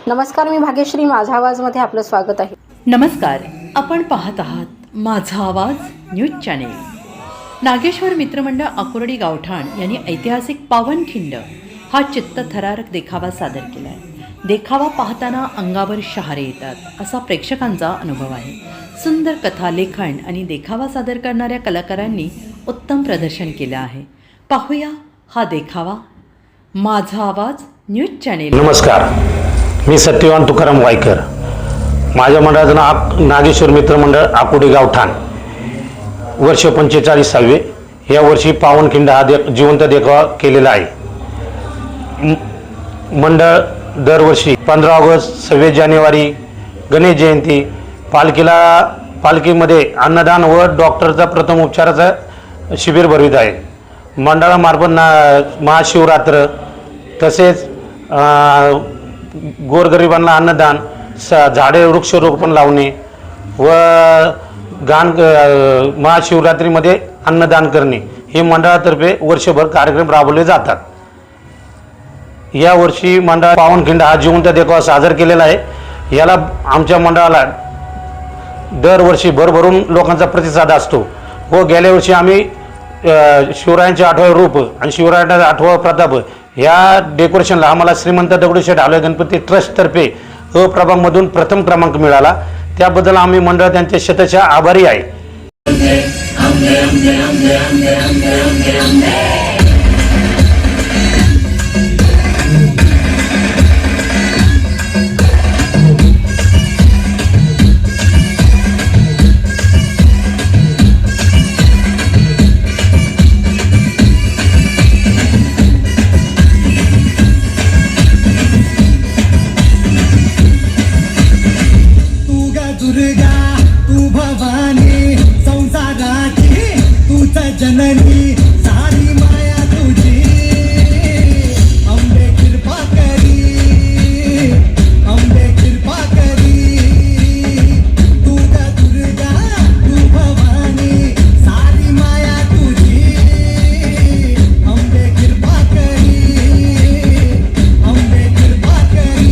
नमस्कार, मी भाग्यश्री. माझा आवाजमध्ये आपलं स्वागत आहे. नमस्कार, आपण पाहत आहात माझा आवाज न्यूज चॅनेल. नागेश्वर मित्रमंडळ आकुर्डी गावठाण यांनी ऐतिहासिक पावनखिंड हा चित्तथरारक देखावा सादर केला आहे. देखावा पाहताना अंगावर शहारे येतात असा प्रेक्षकांचा अनुभव आहे. सुंदर कथा, लेखन आणि देखावा सादर करणाऱ्या कलाकारांनी उत्तम प्रदर्शन केलं आहे. पाहूया हा देखावा. माझा आवाज न्यूज चॅनेल. नमस्कार, मी सत्यवान तुकाराम वायकर. माझ्या मंडळाचं नाव नागेश्वर मित्रमंडळ आकुर्डी गावठाण. वर्ष 45वे. या वर्षी पावनखिंड हा जिवंत देखावा केलेला आहे. मंडळ दरवर्षी 15 ऑगस्ट, 26 जानेवारी, गणेश जयंती, पालखीमध्ये अन्नदान व डॉक्टरचा प्रथम उपचाराचा शिबिर भरवित आहे. मंडळामार्फत महाशिवरात्र तसेच गोरगरिबांना अन्नदान, झाडे वृक्षारोपण लावणे व महाशिवरात्रीमध्ये अन्नदान करणे हे मंडळातर्फे वर्षभर कार्यक्रम राबवले जातात. या वर्षी मंडळ पावनखिंड हा जिवंत देखावा सादर केलेला आहे. याला आमच्या मंडळाला दरवर्षी भरभरून लोकांचा प्रतिसाद असतो व गेल्या वर्षी आम्ही शिवरायांचे 8वे रूप आणि शिवरायांचा 8वा प्रताप या डेकोरेशनला आम्हाला श्रीमंत दगडूशेठ हलवाई गणपती ट्रस्टतर्फे अ प्रभागमधून प्रथम क्रमांक मिळाला. त्याबद्दल आम्ही मंडळ त्यांचे शतशः आभारी आहे. जननी सारी माया तुझी, अंबे कृपा करी, अंबे कृपा करी. तू ग दुर्गा, तू भवानी, सारी माया तुझी, अंबे कृपा करी, अंबे कृपा करी.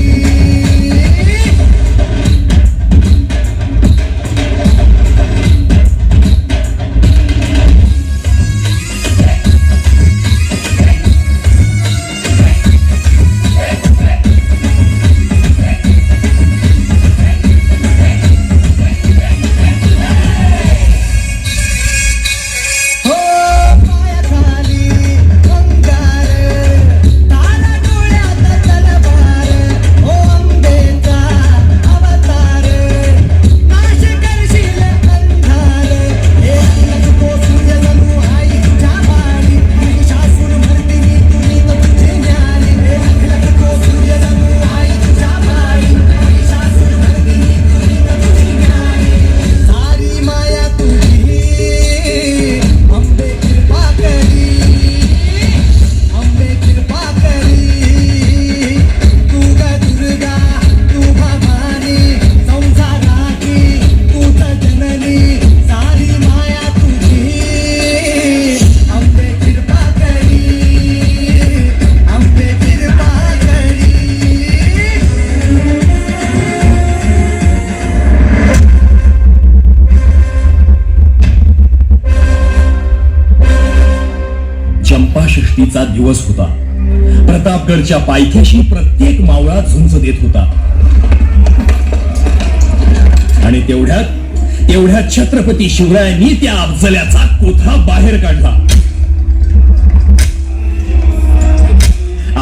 चंपाषष्ठीचा दिवस होता. प्रतापगडच्या पायथ्याशी प्रत्येक मावळा झुंज देत होता. आणि तेवढ्यात छत्रपती शिवरायांनी त्या अफजल्याचा कोथळा बाहेर काढला.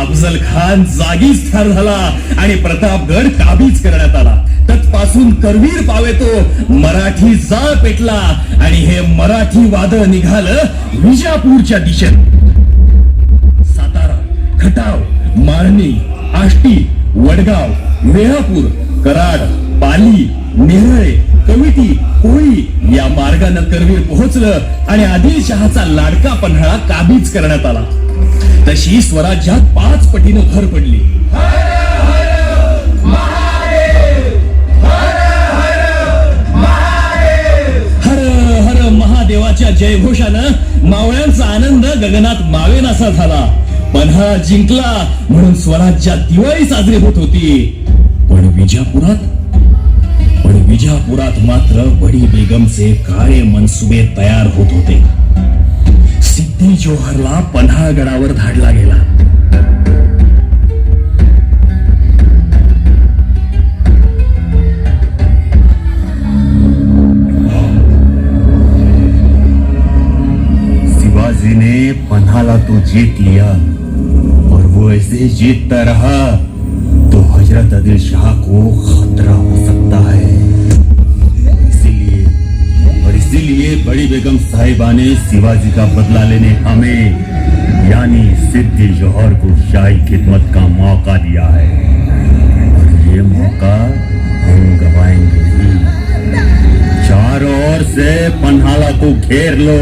अफजल खान जागीच ठार झाला आणि प्रतापगड काबीज करण्यात आला. तत्पासून करवीर पावेतो मराठी जाळ पेटला आणि हे मराठी वादळ निघालं विजापूरच्या दिशेने. सातारा, खटाव, माळणी, आष्टी, वडगाव, वेळापूर, कराड, पाली, नेरळे, कविटी, कोळी या मार्गाने करवीर पोहोचलं आणि आदिलशहाचा लाडका पन्हाळा काबीज करण्यात आला. तशी स्वराज्यात 5 पटीनं भर पडली. महादेवाच्या जयघोषानं मावळ्यांचा आनंद गगनात मावेनासा झाला. पन्हाळा जिंकला म्हणून स्वराज्यात दिवाळी साजरी होत होती. पण विजापुरात मात्र बडी बेगमचे काळे मनसुबे तयार होत होते. सिद्धी जोहरला पन्हाळगडावर धाडला गेला. शिवाजी ने पन्हाला तो जीत लिया और वो ऐसे जीतता रहा तो हजरत आदिल शाह को खतरा हो सकता है. इसीलिए बड़ी बेगम साहिबा ने शिवाजी का बदला लेने हमें यानी सिद्दी जौहर को शाही खिदमत का मौका दिया है और ये मौका हम गवाएंगे नहीं. चारों ओर से पन्हाला को घेर लो,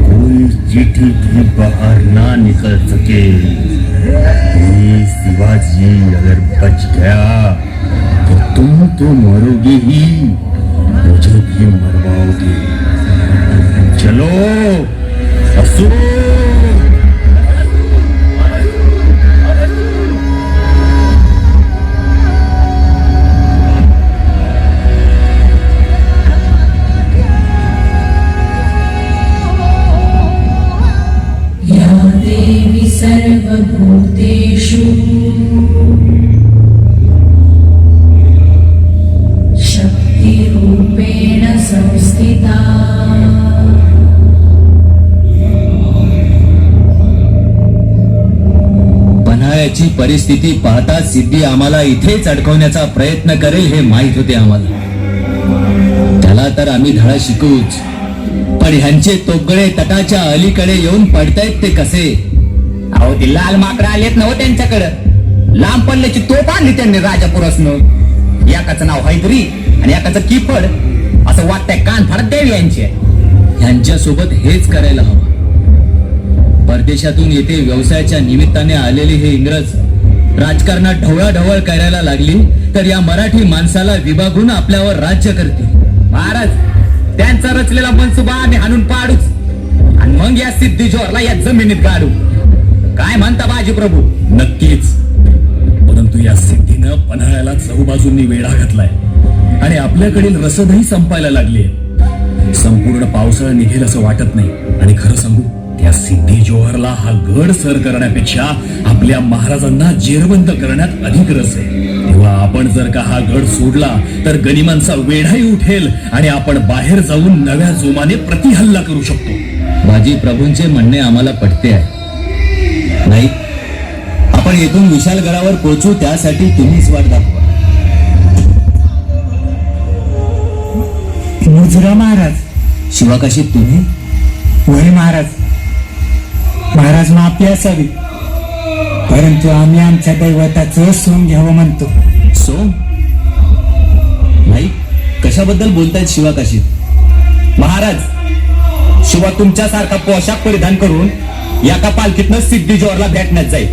कोई चिट्ठी भी बाहर ना निकल सके. ये शिवाजी अगर बच गया तो तुम तो मरोगे ही, मुझे भी मरवाओगे. चलो असुर. या देवी सर्वभूतेषु शक्तिरूपेण संस्थिता. पन्हाळ्याची परिस्थिती पाहता सिद्धी आम्हाला इथेच अडकवण्याचा प्रयत्न करेल हे माहित होते आम्हाला. त्याला तर आम्ही धडा शिकूच, पण ह्यांचे तोगडे तटाच्या अलीकडे येऊन पडतायत ते कसे? अहो ती लाल माकडं आलेत ना हो त्यांच्याकडं. लांब पल्ल्याची तोप आणली त्यांनी राजापुरासनं. एकाचं नाव हैदरी आणि एकाचं किफड. असं वाटतंय कान फाडत देवी यांचे. ह्यांच्या सोबत हेच करायला हवं. परदेशातून येथे व्यवसायाच्या निमित्ताने आलेले हे इंग्रज राजकारणात ढवळाढवळ करायला लागली तर या मराठी माणसाला विभागून आपल्यावर राज्य करतील. महाराज त्यांचा रचलेला मनसुबा आम्ही हाणून पाडूच आणि मग या सिद्धी जोहरला या जमिनीत काढू. काय म्हणता बाजी प्रभू? नक्कीच, परंतु या सिद्धीनं पन्हाळ्याला चहूबाजूंनी वेढा घातलाय आणि आपल्याकडील रसदही संपायला लागली. संपूर्ण पावसाळा निघेल असं वाटत नाही. आणि खरं सांगू, त्या सिद्धी जोहरला हा गड सर करण्यापेक्षा आपल्या महाराजांना जेरबंद करण्यात अधिक रस आहे. तेव्हा आपण जर का हा गड सोडला तर गनिमांचा वेढाही उठेल आणि आपण बाहेर जाऊन नव्या जोमाने प्रतिहल्ला करू शकतो. बाजी प्रभूंचे म्हणणे आम्हाला पटते आहे. नाही, आपण येथून विशालगडावर पोहोचू त्यासाठी तुम्हीच वाट दाखवा. मुजरा महाराज. शिवाकाशी तुम्ही? वय महाराज. महाराज माफी असावी, परंतु आम्ही आमच्या दैवताचं सोंग घ्यावं म्हणतो. सोम? नाही, कशाबद्दल बोलतायत शिवाकाशी? महाराज, शिवा तुमच्यासारखा पोशाख परिधान करून एका पालखीतनं सिद्धी जोहरला भेटण्यात जाईल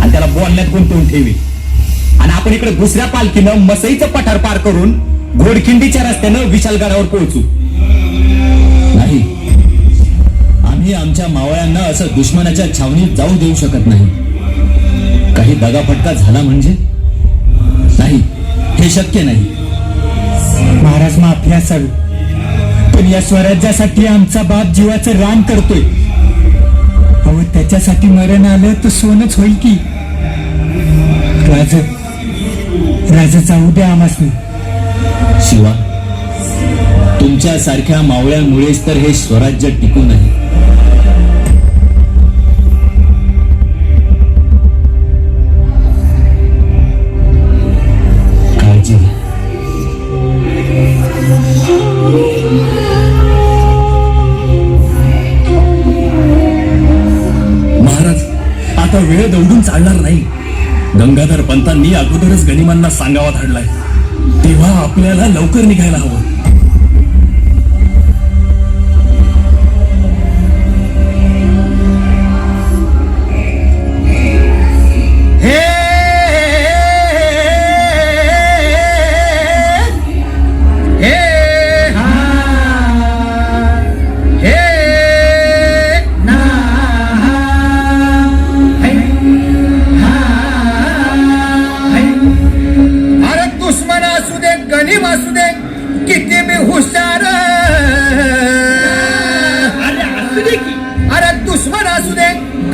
आणि त्याला बोलण्यात गुंतवून ठेवी. आणि आपण इकडे दुसऱ्या पालखीनं मसईचं पठार पार करून घोडखिंडीच्या रस्त्यानं विशालगडावर पोहोचू. नाही, आम्ही आमच्या मावळ्यांना असं दुश्मनाच्या छावणीत जाऊ देऊ शकत नाही. काही दगाफटका झाला म्हणजे? नाही, हे शक्य नाही. महाराज माफी असावी, पण या स्वराज्यासाठी आमचा बाप जीवाचं रान करतोय. अहो त्याच्यासाठी मरण आलं तर सोनच होईल की. राजा जाऊ द्या आम्हासनी. शिवा, तुमच्या सारख्या मावळ्यांमुळेच तर हे स्वराज्य टिकून आहे. काळजी घ्या. महाराज, आता वेळ दौडून चालणार नाही. गंगाधर पंतांनी अगोदरच गनिमांना सांगावा धाडलाय, तेव्हा आपल्याला लवकर निघायला हवं.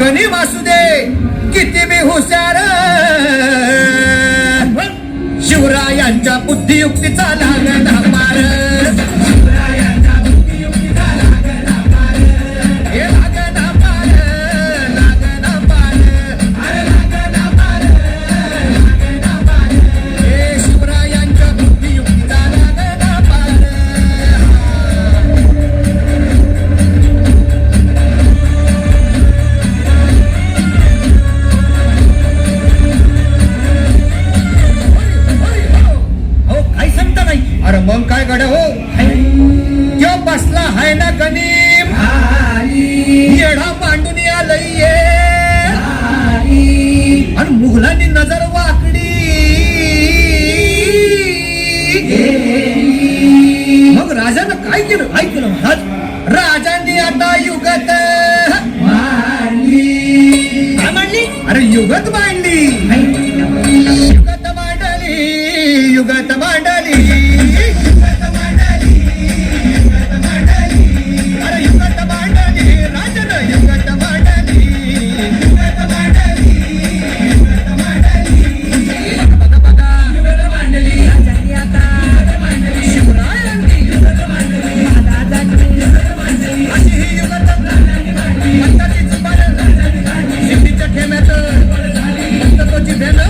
गणी वासुदे किती बी हुशार शिवरायांच्या बुद्धियुक्तीचा लागला पार शिवरायांच्या बुद्धियुक्तीचा लागला पार हे लागला पार लागला पार अरे लागला पार लागला पार हे शिवरायांच्या बुद्धियुक्तीचा लागला पार काही सांगता नाही अरे मग काय गड्या हो त्यो बसला हाय ना गणिम येडा मांडून आलंय आणि मुघलांनी नजर वाकडी मग राजानं काय केलं ऐकलं महाराज राजांनी आता युगत काय मांडली अरे युगत मांडली युगत मांडली युगत मांडली युगत मांडली युगत मांडली अरे युगत मांडली राजन युगत मांडली युगत मांडली युगत मांडली बघा बघा युगत मांडली राजांनी आता युगत मांडली शिवरायांनी युगत मांडली महाराजांनी युगत मांडली अशी ही युगत मांडली पंताची जुबान झाली शिवडीच्या ठेम्यात पंततोची भेन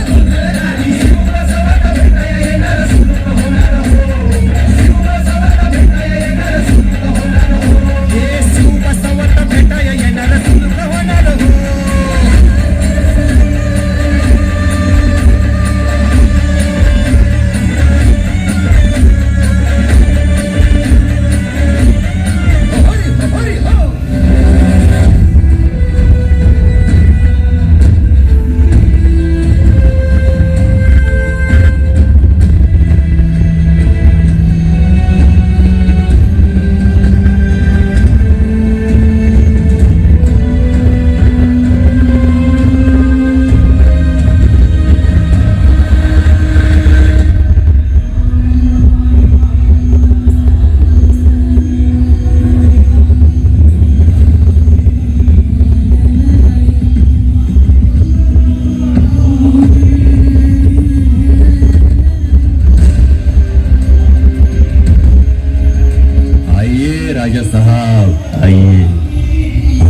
राजा साहब आइए,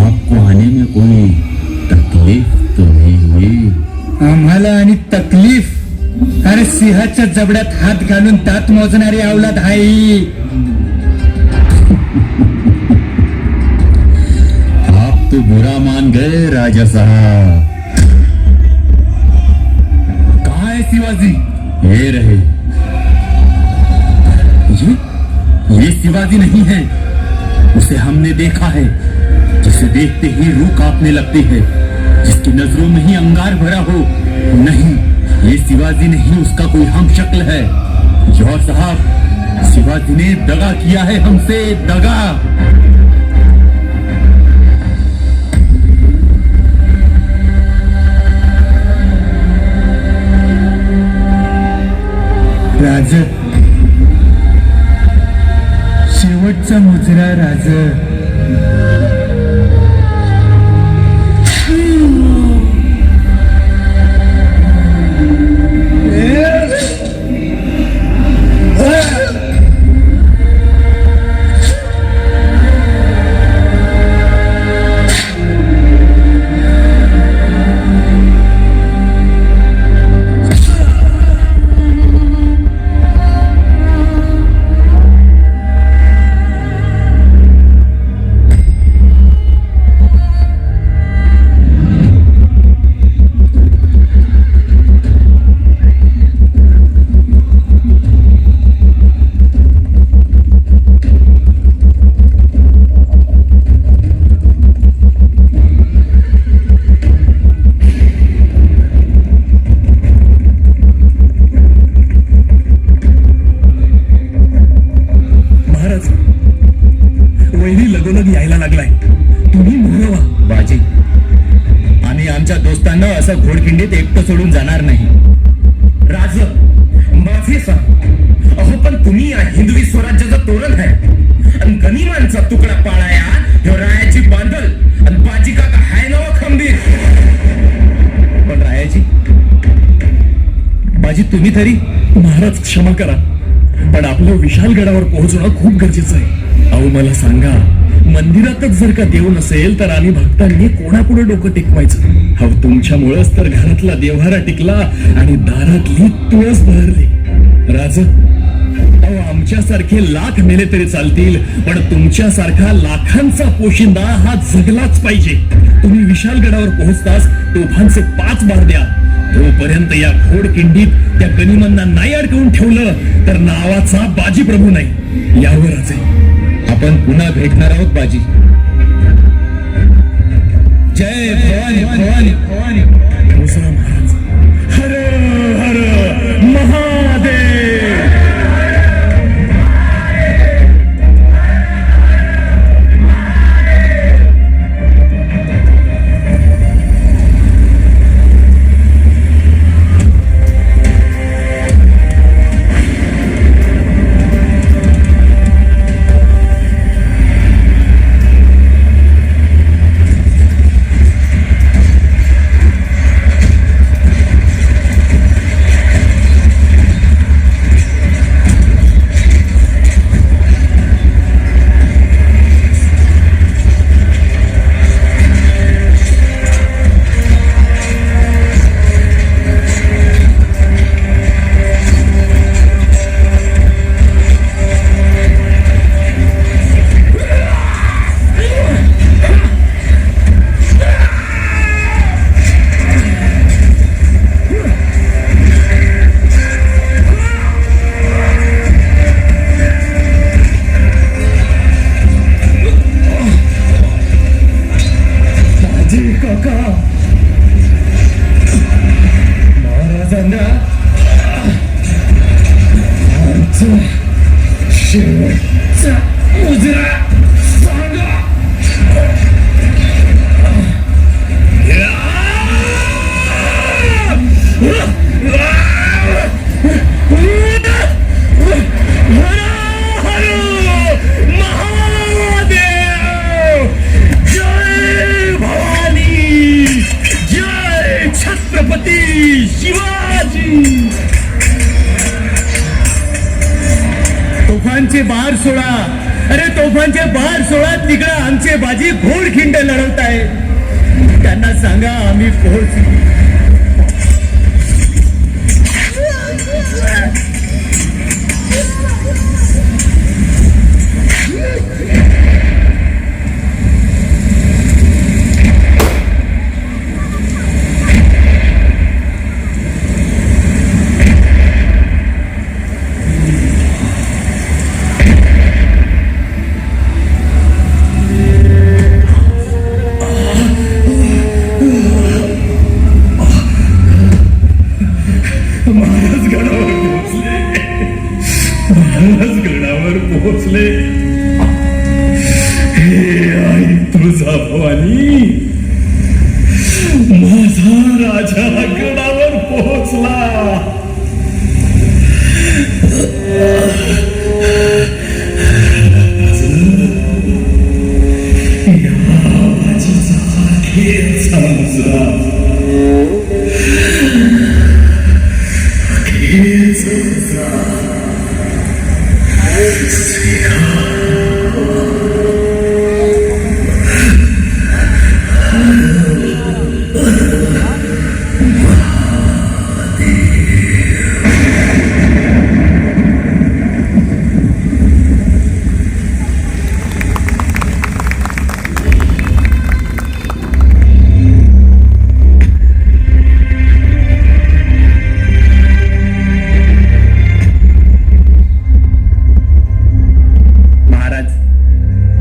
आपको आने में कोई तकलीफ तो नहीं हुई? आम्हाला आणि तकलीफ अरे सिंहाच्या जबड्यात हात घालून दात मोजणारी अवलाद आहे. आप तो बुरा मान गए राजा साहब. कहाँ है शिवाजी? ये रहे. ये शिवाजी नहीं है. उसे हमने देखा है, जिसे देखते ही रूह कांपने लगती है, जिसकी नजरों में ही अंगार भरा हो. नहीं, ये शिवाजी नहीं, उसका कोई हम शक्ल है. जौहर साहब, शिवाजी ने दगा किया है हमसे, दगा. राज, शेवटचा मुजरा राज. यायला लागलाय. तुम्ही मोहवा बाजी. आम्ही आमच्या दोस्तांना असं घोडखिंडीत एकटं सोडून जाणार नाही. राज, माफी सांग. अहो पण तुम्ही या हिंदवी स्वराज्याचं तोरण आहे आणि गनिमांचा तुकडा पाळाया ह्यो रायाची बांधल आणि बाजी काका हाय नवा खंबीर. तुम्ही तरी महाराज क्षमा करा, पण आपलं विशालगडावर पोहोचणं खूप गरजेचं आहे. अहो मला सांगा, मंदिरातच जर का देव नसेल तर आम्ही भक्तांनी कोणापुढे डोकं टेकवायचं? अहो तुमच्यामुळेच तर घरातला देव्हारा टिकला आणि दारातली तुळस बहरली. राज, अहो आमच्यासारखे लाख मेले तरी चालतील, पण तुमच्यासारखा लाखांचा पोशिंदा हा जगलाच पाहिजे. तुम्ही विशालगडावर पोहोचताच तोफांचे 5 बार द्या. तोपर्यंत या घोडकिंडीत त्या गनिमांना नाही अडकवून ठेवलं तर नावाचा बाजी प्रभू नाही. यावरच आहे आपण पुन्हा भेटणार आहोत बाजी. जय भवानी भवानी भवानी. भोसला महाराज, हर हर महादेव. महाराजांना शेवटचा मुजरा सांगा. छत्रपती शिवाजी. तोफांचे बार सोडा, अरे तोफांचे बार सोडा. तिकडं आमचे बाजी घोडखिंड लढवत आहे. त्यांना सांगा आम्ही पोहोचू. महाराज गडावर पोहोचले. हे आई तुळजा भवानी, माझा राजा गडावर पोहोचला. या बाजीचा अखेरचा मुजरा, अखेरचा मुजरा.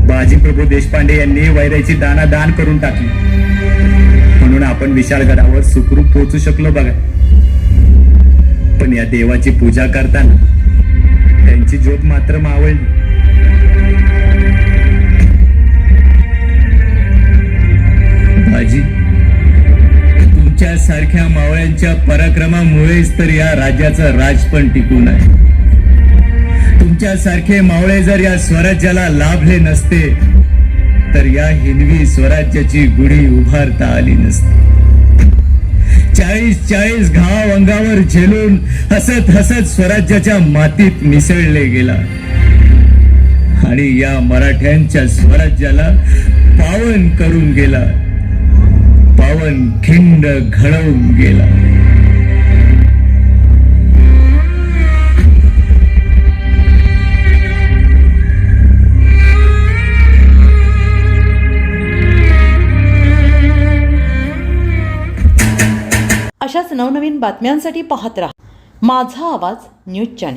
बाजीप्रभू देशपांडे यांनी वैराची दान करून टाकली, म्हणून आपण विशाळगडावर सुखरूप पोहोचू शकलो बघा. पण या देवाची पूजा करताना त्यांची ज्योत मात्र मावळली. बाजी, तुमच्या सारख्या मावळ्यांच्या पराक्रमामुळेच तर या राज्याचं राज पण टिकून आहे. तुमच्यासारखे मावळे जर या स्वराज्याला लाभले नसते तर या हिंदवी स्वराज्याची गुढी उभारता आली नसती. 40 घाव अंगावर झेलून हसत हसत स्वराज्याच्या मातीत मिसळले गेला आणि या मराठ्यांच्या स्वराज्याला पावन करून गेला, पावन खिंड घडवून गेला. अशाच नवनवीन बातम्यांसाठी पाहत राहा माझा आवाज न्यूज चॅनेल.